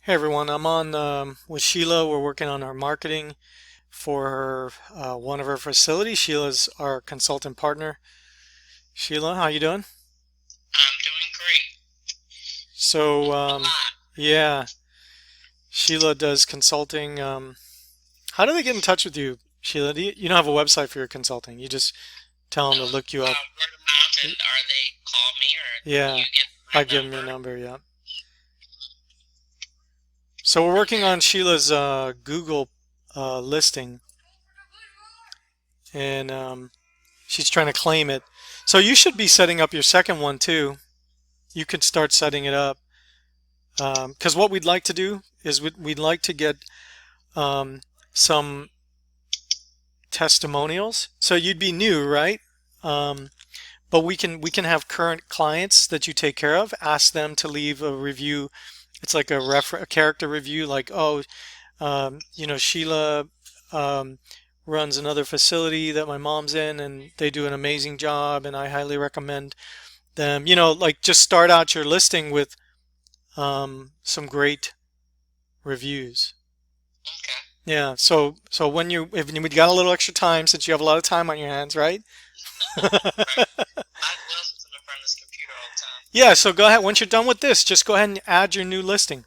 Hey everyone, I'm on with Sheila. We're working on our marketing for her one of her facilities. Sheila's our consultant partner. Sheila, how you doing? I'm doing great. So A lot. yeah, Sheila does consulting. How do they get in touch with you, Sheila? You don't have a website for your consulting. You just tell them No, to look you up. word of mouth, and or they call me, or Yeah, you get my I give them your number. number. Yeah. So we're working Okay. on Sheila's Google listing, and she's trying to claim it. So you should be setting up your second one too. You could start setting it up because what we'd like to do is we'd like to get um, some testimonials. So you'd be new, right? Um, but we can have current clients that you take care of. Ask them to leave a review. It's like a character review, like Sheila um, runs another facility that my mom's in, and they do an amazing job, and I highly recommend them. Like just start out your listing with some great reviews. Okay. Yeah. So if you got a little extra time, since you have a lot of time on your hands, right? Right. I will sit in front of this computer all the time. Yeah. So go ahead. Once you're done with this, just go ahead and add your new listing.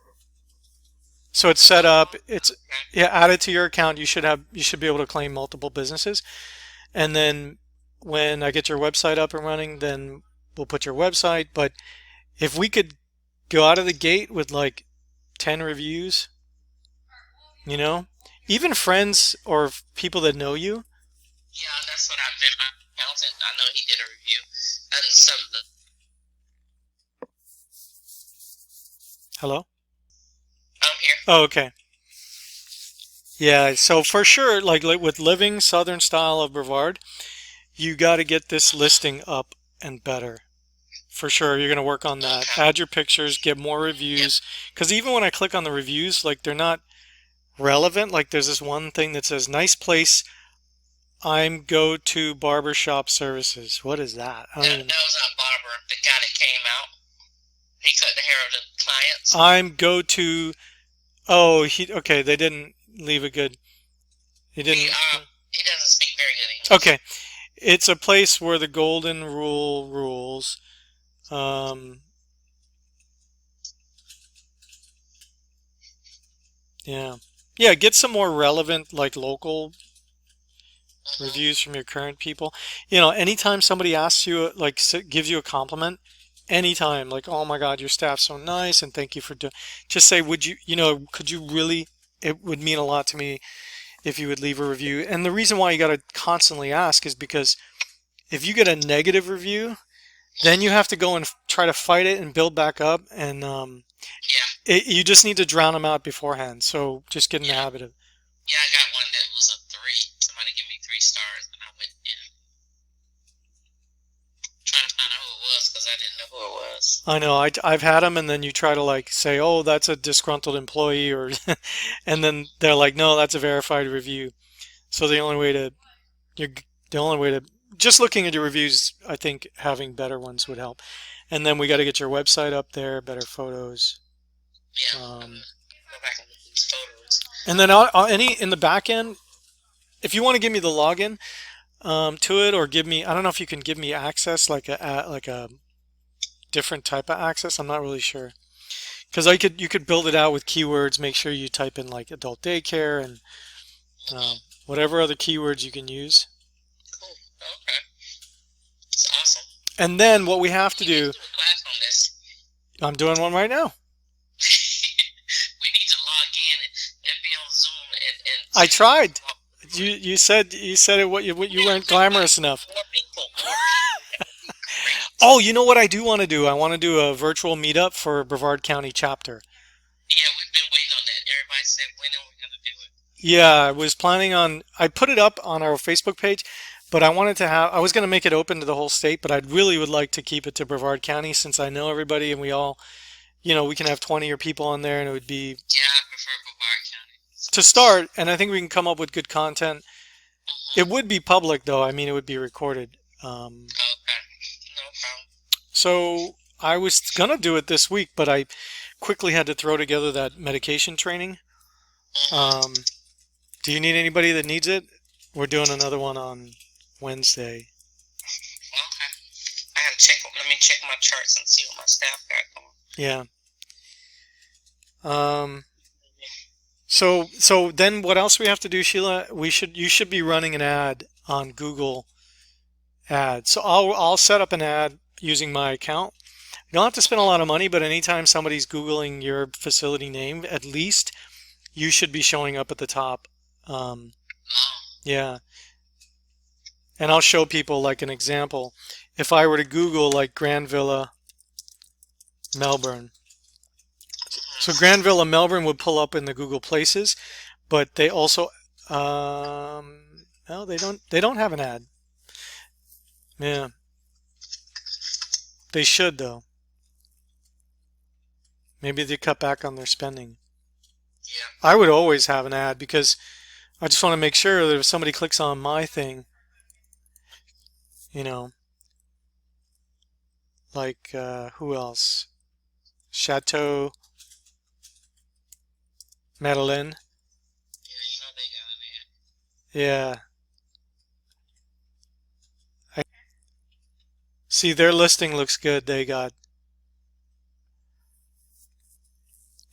So it's set up. It's Okay. Yeah. Add it to your account. You should be able to claim multiple businesses. And then when I get your website up and running, then we'll put your website. But if we could go out of the gate with like 10 reviews, you know, even friends or people that know you. Yeah, that's what I've been. My accountant, I know he did a review, and some of the. Hello? I'm here. Oh, okay. Yeah, so for sure, like with Living Southern Style of Brevard, you got to get this listing up and better. For sure, you're going to work on that. Okay. Add your pictures, get more Yep. reviews. Because even when I click on the reviews, like they're not relevant. Like there's this one thing that says, nice place, I'm go to barbershop services. What is that? I don't That, even. that was our barber, the guy that came out. He cut the hair of the clients. I'm go to. Oh, okay, they didn't leave a good. He He didn't. he doesn't speak very good English. Okay, it's a place where the golden rule rules. Um, yeah. Yeah, get some more relevant, like local Mm-hmm. reviews from your current people. Anytime somebody asks you, like, gives you a compliment, anytime, like, oh my God, your staff's so nice and thank you for doing, just say, could you really, it would mean a lot to me if you would leave a review. And the reason why you got to constantly ask is because if you get a negative review, then you have to go and try to fight it and build back up. And Yeah. you just need to drown them out beforehand. So just get in the Yeah. habit of. Yeah, I got one that was a three. Somebody gave me 3 stars, and I went in trying to find out who it was because I didn't know who it was. I know I've had them, and then you try to like say, oh, that's a disgruntled employee, or, and then they're like, no, that's a verified review. So you're, the only way to, just looking at your reviews, I think having better ones would help. And then we got to get your website up there, better photos. Yeah, I'm Um, gonna go back and look at these photos. and then any in the back end, if you want to give me the login to it, or give me, I don't know if you can give me access, like a different type of access. I'm not really sure because you could build it out with keywords. Make sure you type in like adult daycare and Mm-hmm. whatever other keywords you can use. Cool. Okay. It's awesome. And then what we have to We need do, to do a class on this. I'm doing one right now. We need to log in and be on Zoom and I see how we tried. talk. You said it, you Yeah, weren't just glamorous enough. more people, more people. That would be great. Oh, you know what I do want to do? I want to do a virtual meetup for Brevard County chapter. Yeah, we've been waiting on that. Everybody said, when are we gonna do it? Yeah, I was planning on, I put it up on our Facebook page, but I was going to make it open to the whole state, but I really would like to keep it to Brevard County since I know everybody and we can have 20 or people on there and it would be Yeah, I prefer Brevard County. to start, and I think we can come up with good content. It Mm-hmm. would be public though. I mean, it would be recorded. Okay. No problem. So I was gonna do it this week, but I quickly had to throw together that medication training. Mm-hmm. Um, do you need anybody that needs it? We're doing another one on Wednesday. Okay. I gotta check. Let me check my charts and see what my staff got going. Yeah. Um, so then what else we have to do, Sheila? You should be running an ad on Google Ads. So I'll set up an ad using my account. You don't have to spend a lot of money, but anytime somebody's Googling your facility name, at least you should be showing up at the top. Um, Oh. yeah. And I'll show people like an example. If I were to Google like Grand Villa, Melbourne. So Grand Villa, Melbourne would pull up in the Google Places, but they also, no, they don't have an ad. Yeah. They should though. Maybe they cut back on their spending. Yeah. I would always have an ad because I just want to make sure that if somebody clicks on my thing, you know, like who else? Chateau Madeleine. Yeah, you know they got an ad. Yeah. I see their listing looks good. They got,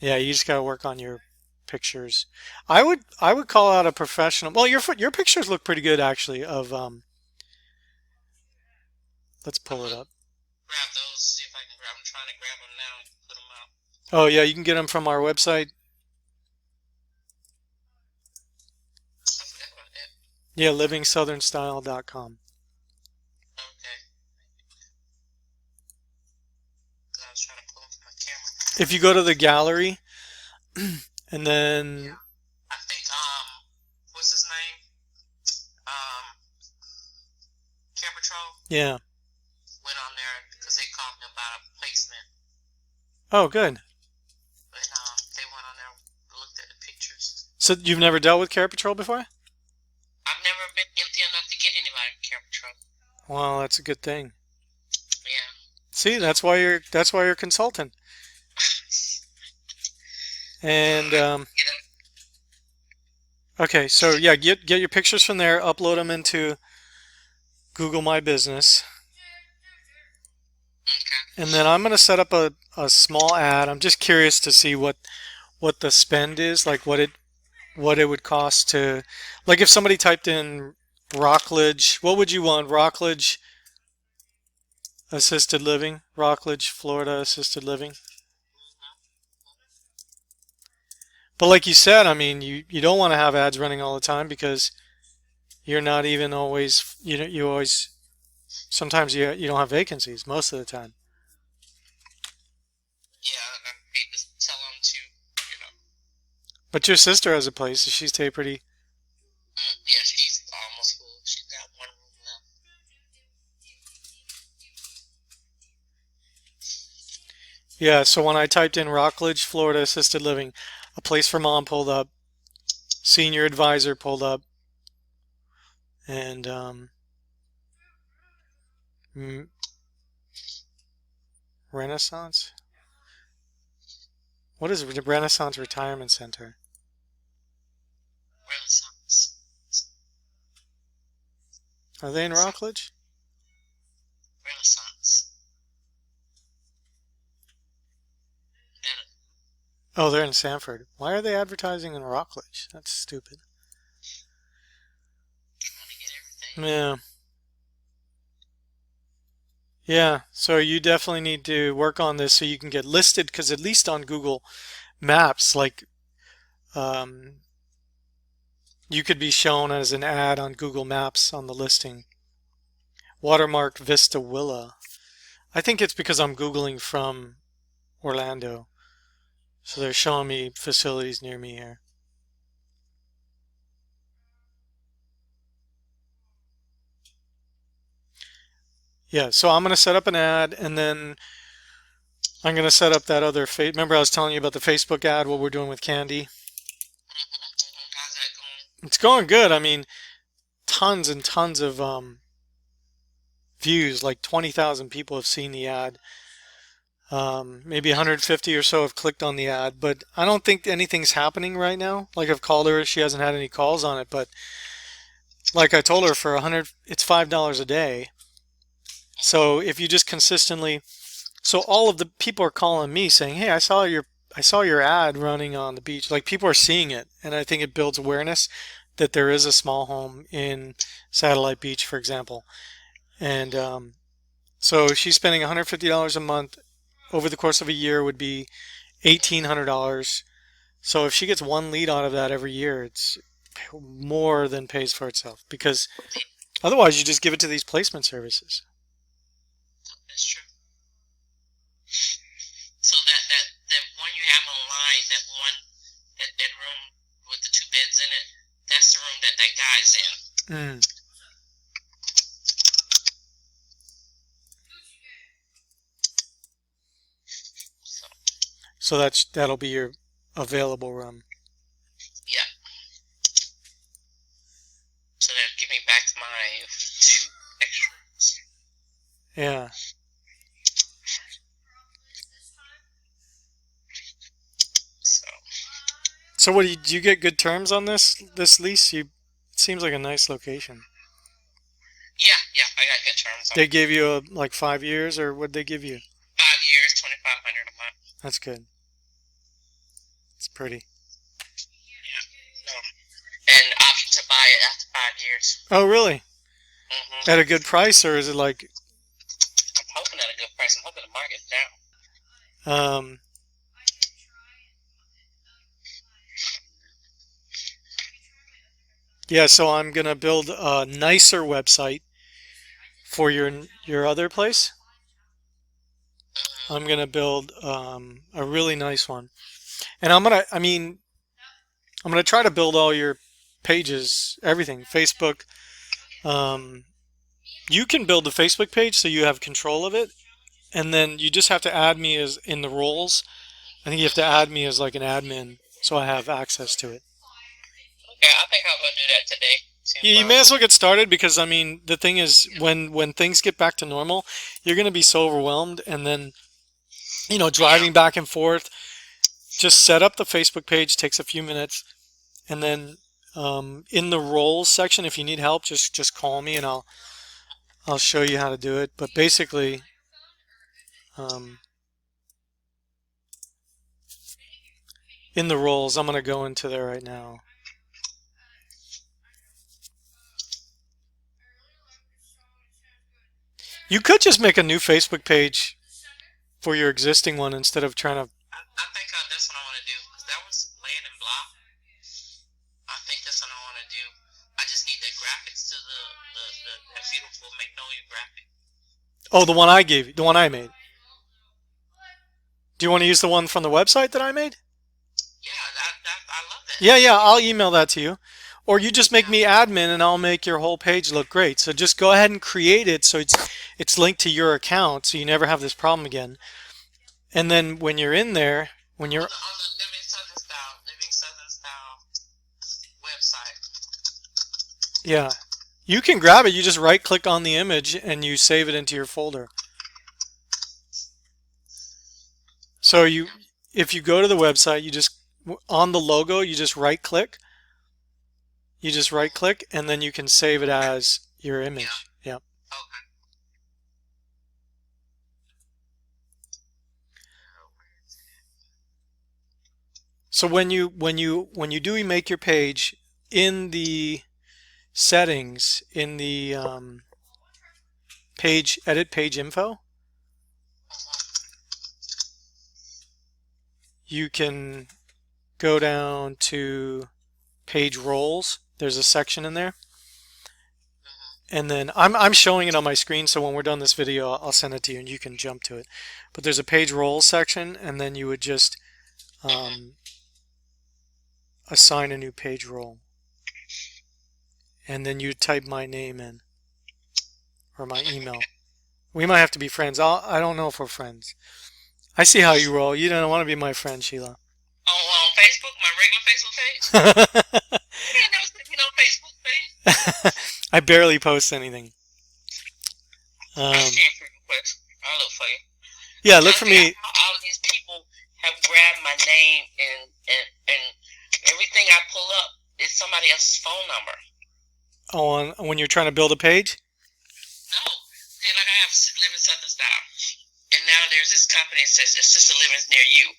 yeah, you just got to work on your pictures. I would call out a professional. Well, your pictures look pretty good actually of let's I'm pull it gonna up. grab those. See if I can grab. I'm trying to grab them now and put them out. Oh yeah, you can get them from our website. I forgot about that. Yeah, livingsouthernsstyle.com. Okay. Cause I was trying to pull them from my camera. If you go to the gallery and then Yeah. I think what's his name? Care Patrol yeah. went on there because they called me about a placement. Oh, good. But they went on there and looked at the pictures. So you've never dealt with Care Patrol before? I've never been empty enough to get anybody in Care Patrol. Well, that's a good thing. Yeah. See, that's why you're a consultant. And Get them. okay, so yeah, get your pictures from there, upload them into Google My Business, Okay. and then I'm gonna set up a small ad. I'm just curious to see what the spend is, like what it would cost to, like if somebody typed in Rockledge, what would you want? Rockledge assisted living, Rockledge, Florida assisted living. But like you said, I mean, you don't want to have ads running all the time because you're not even always, you always, sometimes you don't have vacancies most of the time. Yeah, I hate to tell them to, you know. But your sister has a place, so she's stay pretty. Yeah, she's almost full. She's got one room left. Yeah, so when I typed in Rockledge, Florida assisted living, a place for mom pulled up, senior advisor pulled up, and Renaissance? What is the Renaissance Retirement Center? Renaissance. Are they in Rockledge? Renaissance. Oh, they're in Sanford. Why are they advertising in Rockledge? That's stupid. Trying to get everything. Yeah. Yeah, so you definitely need to work on this so you can get listed, because at least on Google Maps, like um, you could be shown as an ad on Google Maps on the listing. Watermark Vista Villa. I think it's because I'm Googling from Orlando. So they're showing me facilities near me here. Yeah, so I'm going to set up an ad, and then I'm going to set up that other remember I was telling you about the Facebook ad, what we're doing with Candy? How's that going? It's going good. I mean, tons and tons of views, like 20,000 people have seen the ad. Maybe 150 or so have clicked on the ad, but I don't think anything's happening right now. Like I've called her, she hasn't had any calls on it, but like I told her, for 100, it's $5 a day. So if you just consistently, so all of the people are calling me saying, "Hey, I saw your ad running on the beach." Like people are seeing it, and I think it builds awareness that there is a small home in Satellite Beach, for example. And so she's spending $150 a month over the course of a year would be $1,800. So if she gets one lead out of that every year, it's more than pays for itself, because otherwise you just give it to these placement services. That's true. So that one you have online, that room with the 2 beds in it, that's the room that guy's in. Mm. So that'll be your available room. Yeah. So they'll give me back my 2 extras. Yeah. So what do you get good terms on this lease? It seems like a nice location. Yeah, I got good terms on They it. gave you like 5 years, or what'd they give you? 5 years, 2,500 a month. That's good. It's pretty. Yeah. No. And option to buy it after 5 years. Oh, really? Mm-hmm. At a good price, or is it like? I'm hoping at a good price. I'm hoping the market's down. Yeah, so I'm gonna build a nicer website for your other place. I'm gonna build a really nice one, and I'm gonna try to build all your pages, everything, Facebook. You can build the Facebook page so you have control of it, and then you just have to add me as in the roles. I think you have to add me as like an admin so I have access to it. Okay, I think I'll go do that today. You may as well get started, because I mean the thing is, when things get back to normal, you're going to be so overwhelmed, and then driving back and forth. Just set up the Facebook page, takes a few minutes, and then in the roles section, if you need help, just call me and I'll show you how to do it. But basically, in the roles, I'm going to go into there right now. You could just make a new Facebook page for your existing one instead of trying to. I think that's what I want to do, because that was laying in block. I think that's what I want to do. I just need the graphics to that beautiful Magnolia graphic. Oh, the one I gave you, the one I made. Do you want to use the one from the website that I made? Yeah, I love that. Yeah, I'll email that to you. Or you just make me admin and I'll make your whole page look great. So just go ahead and create it so it's linked to your account, so you never have this problem again. And then when you're in there, when you're on the Living Southern Style website. Yeah. You can grab it, you just right click on the image and you save it into your folder. So if you go to the website, you just on the logo, you just right click. You just right click and then you can save it as your image. Yeah. Okay. So when you do make your page, in the settings, in the edit page info, you can go down to page roles. There's a section in there, and then I'm showing it on my screen, so when we're done this video I'll send it to you and you can jump to it. But there's a page roles section, and then you would just assign a new page role, and then you type my name in or my email. We might have to be friends. I don't know if we're friends. I see how you roll. You don't want to be my friend, Sheila. On Facebook, my regular Facebook page. You never seen me on Facebook page. I barely post anything. I look for you. Yeah, look for me. All of these people have grabbed my name, and everything I pull up is somebody else's phone number. Oh, when you're trying to build a page? No. Like I have Living Southern Style. And now there's this company that says Assisted Living's near you.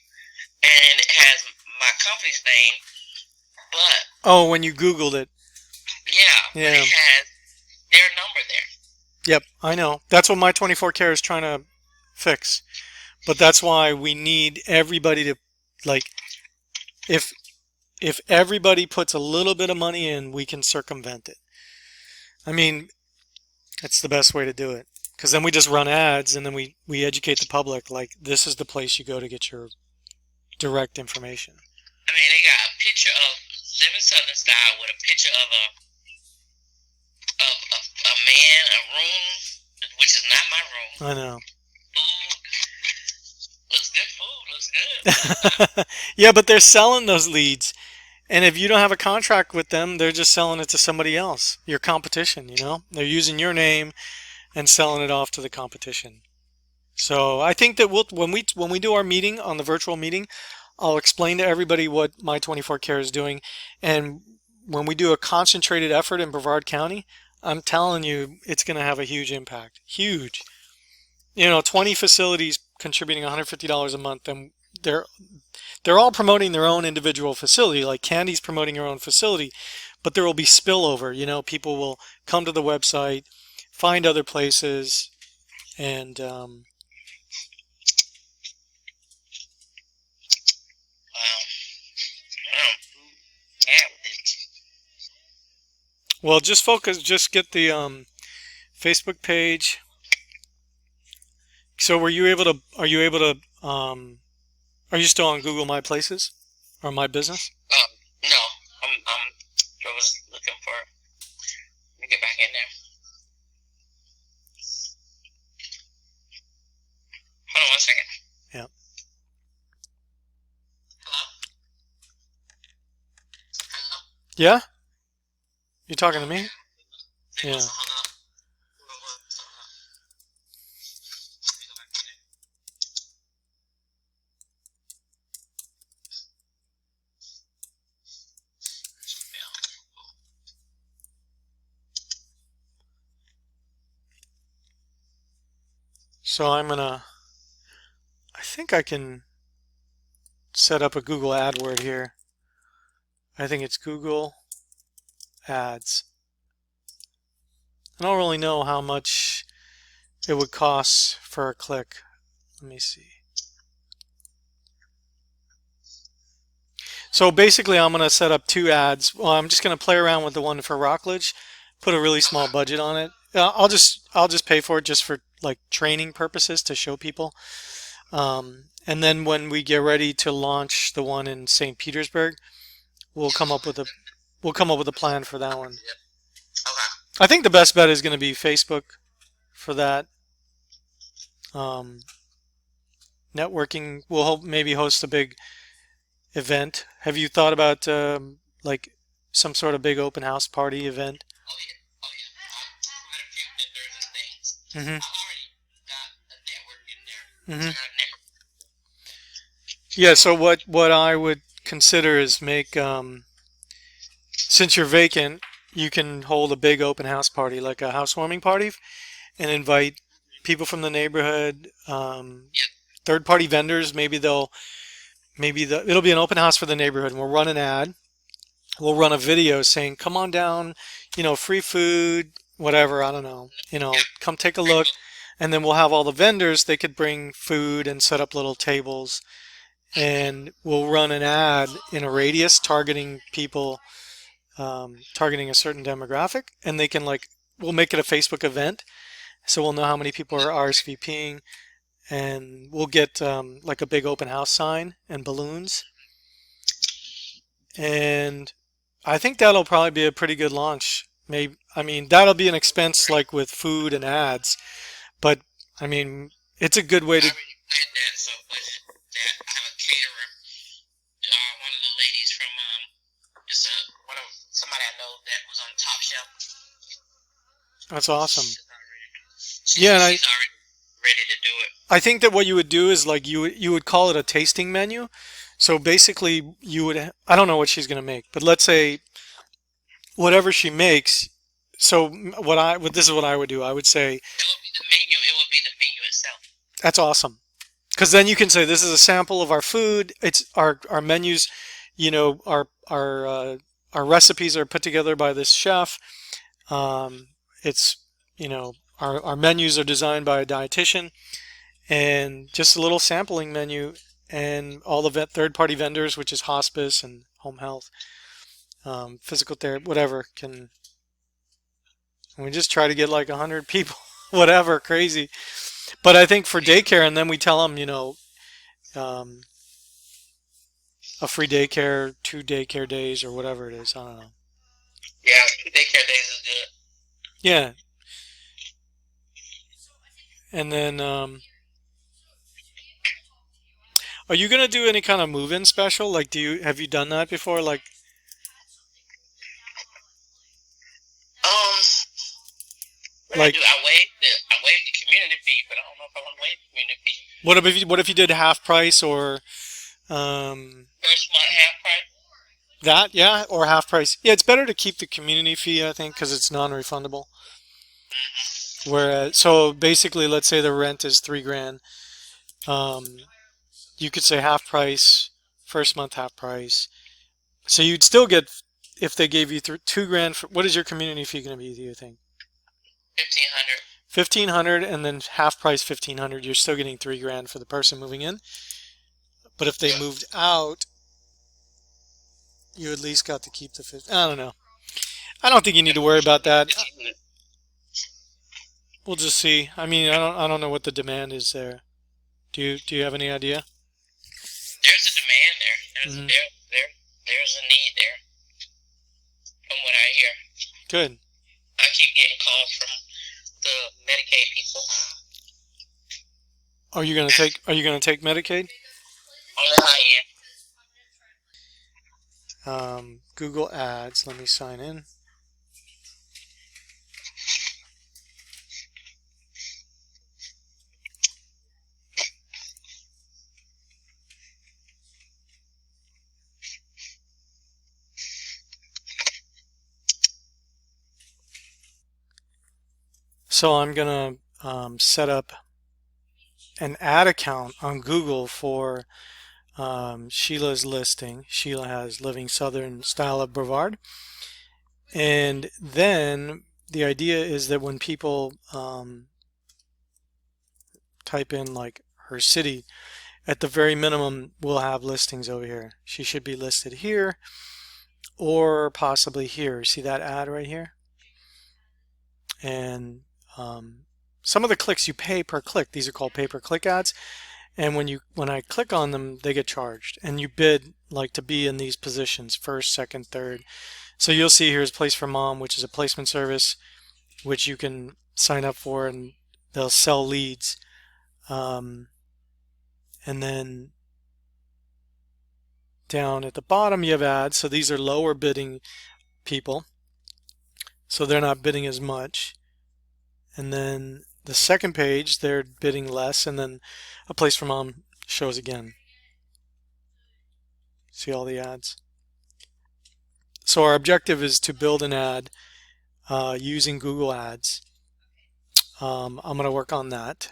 And it has my company's name, but... Oh, when you Googled it. Yeah. Yeah. But it has their number there. Yep, I know. That's what my 24Care is trying to fix. But that's why we need everybody to, like, if everybody puts a little bit of money in, we can circumvent it. I mean, it's the best way to do it. Because then we just run ads, and then we educate the public, like, this is the place you go to get your direct information. I mean, they got a picture of Living Southern Style with a picture of a man, a room, which is not my room. I know. Food. Looks good food. Looks good. Yeah, but they're selling those leads. And if you don't have a contract with them, they're just selling it to somebody else. Your competition, you know? They're using your name and selling it off to the competition. So I think that when we do our meeting, on the virtual meeting, I'll explain to everybody what my 24Care is doing. And when we do a concentrated effort in Brevard County, I'm telling you, it's going to have a huge impact. Huge. 20 facilities contributing $150 a month, and they're all promoting their own individual facility. Like Candy's promoting her own facility, but there will be spillover. People will come to the website, find other places, and well, just get the Facebook page. So are you still on Google My Places or My Business? No, I was looking for, let me get back in there. Hold on 1 second. Yeah. Hello? Hello? Yeah? You talking to me? Yeah. So I think I can set up a Google AdWord here. I think it's Google Ads. I don't really know how much it would cost for a click. Let me see. So basically I'm going to set up 2 ads. Well, I'm just going to play around with the one for Rockledge, put a really small budget on it. I'll just pay for it just for like training purposes to show people. And then when we get ready to launch the one in St. Petersburg, we'll come up with a plan for that one. I think the best bet is going to be Facebook for that. Networking, we'll maybe host a big event. Have you thought about like some sort of big open house party event? Oh yeah. Quite a few vendors and things. Mm-hmm. I've already got a network in there. Mm-hmm. Yeah. So what I would consider is make since you're vacant, you can hold a big open house party, like a housewarming party, and invite people from the neighborhood, third-party vendors. It'll be an open house for the neighborhood, and we'll run an ad. We'll run a video saying, "Come on down, free food, whatever. I don't know, come take a look." And then we'll have all the vendors. They could bring food and set up little tables, and we'll run an ad in a radius targeting people. Targeting a certain demographic, and we'll make it a Facebook event, so we'll know how many people are RSVPing, and we'll get like a big open house sign and balloons, and I think that'll probably be a pretty good launch. That'll be an expense like with food and ads, but it's a good way to. I already planned that, so but that I have a caterer. One of the ladies from somebody I know that was on Top Shelf. That's awesome. She's already ready to do it. I think that what you would do is like you would call it a tasting menu. So basically, you would I don't know what she's going to make, but let's say whatever she makes. So what this is what I would do. I would say It would be the menu. It would be the menu itself. that's awesome because then you can say this is a sample of our food. It's our menus, you know, our recipes are put together by this chef. It's you know our menus are designed by a dietitian, and just a little sampling menu, and all the third-party vendors, which is hospice and home health, physical therapy, whatever, can. And we just try to get like 100 people, whatever, crazy. But I think for daycare, and then we tell them, you know, um, a free daycare, 2 daycare days, or whatever it is. I don't know. Yeah, 2 daycare days is good. Yeah, and then are you gonna do any kind of move-in special? Like, have you done that before? Like, Um, what I like do, I waive the community fee, but I don't know if I want to waive the community fee. what if you did half price or um, First month half price. that? Yeah, or half price. Yeah, it's better to keep the community fee, I think, because it's non-refundable. Whereas, so basically, let's say the rent is 3 grand. Um, you could say half price, first month half price. So you'd still get if they gave you 2 grand. What is your community fee going to be? Do you think 1,500. 1,500 and then half price 1,500? You're still getting 3 grand for the person moving in. But if they moved out, you at least got to keep the 50. I don't know. I don't think you need to worry about that. 1,500. We'll just see. I mean, I don't know what the demand is there. Do you have any idea? There's a demand there. Hmm. There's a need there. From what I hear, Good. I keep getting calls from the Medicaid people. Are you gonna take Medicaid? On the high end. Google Ads. Let me sign in. So I'm gonna set up an ad account on Google for Sheila's listing. Sheila has Living Southern Style of Brevard. And then the idea is that when people type in like her city, at the very minimum, we'll have listings over here. She should be listed here or possibly here. See that ad right here? And some of the clicks you pay per click. These are called pay-per-click ads. And when I click on them, they get charged. And you bid like to be in these positions, first, second, third. So you'll see here's Place for Mom, which is a placement service, which you can sign up for, and they'll sell leads. And then down at the bottom, you have ads. So these are lower bidding people. So they're not bidding as much. And then the second page, they're bidding less. And then A Place for Mom shows again. See all the ads? So our objective is to build an ad using Google Ads. I'm going to work on that,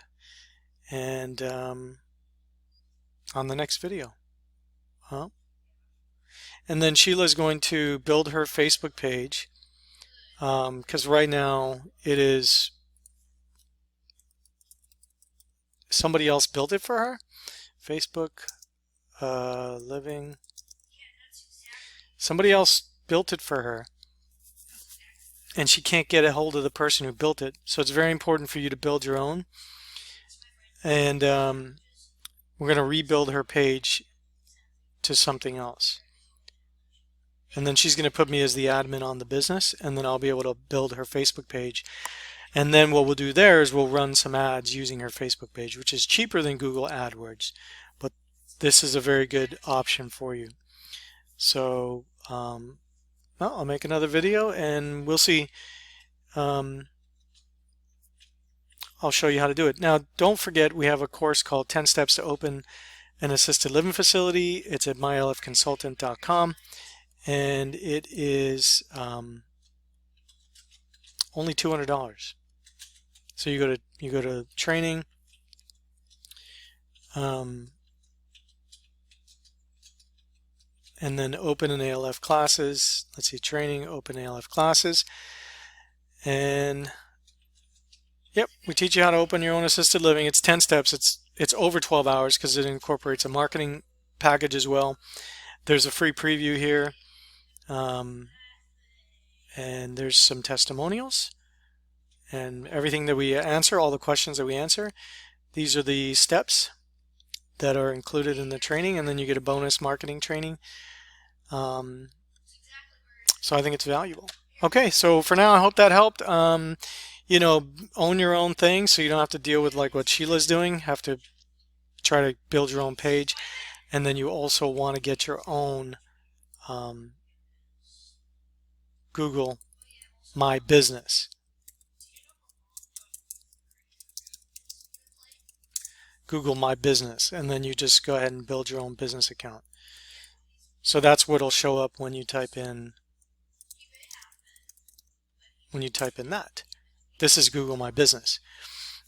and on the next video. Huh? And then Sheila's going to build her Facebook page, because right now it is somebody else built it for her. Facebook Living. Somebody else built it for her, and she can't get a hold of the person who built it. So it's very important for you to build your own. And we're going to rebuild her page to something else. And then she's going to put me as the admin on the business, and then I'll be able to build her Facebook page. And then what we'll do there is we'll run some ads using her Facebook page, which is cheaper than Google AdWords. But this is a very good option for you. So well, I'll make another video, and we'll see. I'll show you how to do it. Now, don't forget we have a course called 10 Steps to Open an Assisted Living Facility. It's at myalfconsultant.com, and it is only $200. So you go to training, and then open an ALF classes. Let's see, training, open ALF classes, and yep, we teach you how to open your own assisted living. It's 10 steps. It's over 12 hours because it incorporates a marketing package as well. There's a free preview here, and there's some testimonials and everything that we answer, all the questions that we answer. These are the steps that are included in the training, and then you get a bonus marketing training. So I think it's valuable. Okay, so for now, I hope that helped. You know, own your own thing so you don't have to deal with like what Sheila's doing, have to try to build your own page. And then you also want to get your own Google My Business. Google My Business, and then you just go ahead and build your own business account. So that's what'll show up when you type in that. This is Google My Business.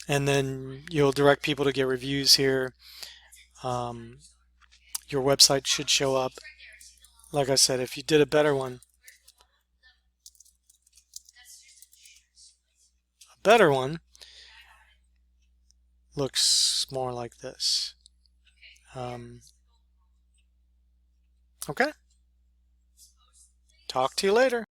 And then you'll direct people to get reviews here. Your website should show up. Like I said, if you did a better one, looks more like this. Okay. Talk to you later.